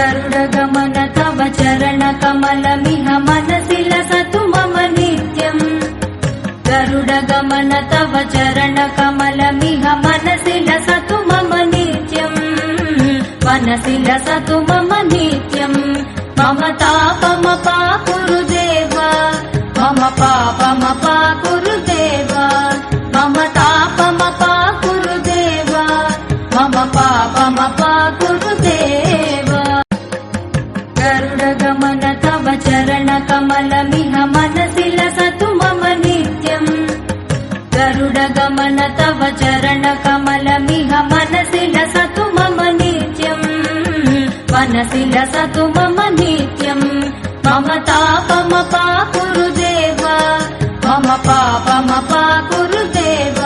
गरुडगमन तव चरणकमलमिह मनसि लसतु मम नित्यम् गरुडगमन तव चरणकमलमिह मनसि लसतु मम नित्यम् मनसि लसतु मम नित्यम् मम तापमपाकुरु देव मम पापमपाकुरु देव मम तापमपाकुरु देव मम पापमपाकुरु देव गरुडगमन तव चरणकमलमिह मनसि लसतु मम नित्यम् गरुडगमन तव चरणकमलमिह मनसि लसतु मम नित्यम् मनसि लसतु मम नित्यम् मम तापमपाकुरु देव मम पापमपाकुरु देव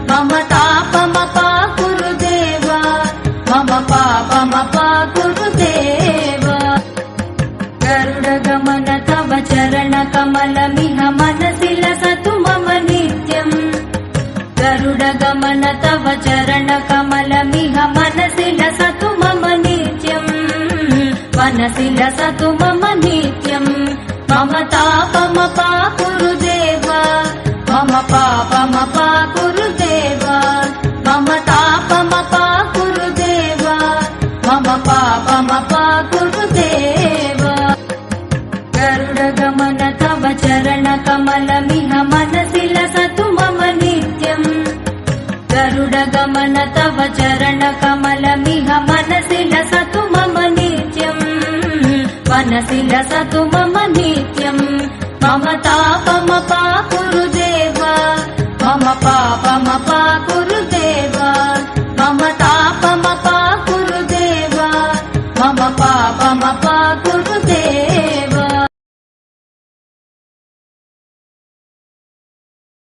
मम तापमपाकुरु देव मम पापमपाकुरु देव गरुडगमन तव चरणकमलमिह मनसि लसतु मम नित्यम् गरुडगमन तव चरणकमलमिह मनसि लसतु मम नित्यम् मनसि लसतु मम नित्यम् मम तापमपाकुरु देव मम पापमपाकुरु देव मम तापमपाकुरु देव मम पापमपाकुरु देव गरुडगमन तव चरणकमलमिह मनसि लसतु मम नित्यम् गरुडगमन तव चरणकमलमिह मनसि लसतु मम नित्यम् मनसि लसतु मम नित्यम् मम तापमपाकुरु देव मम पापमपाकुरु देव मम तापमपाकुरु देव मम पापमपाकुरु देव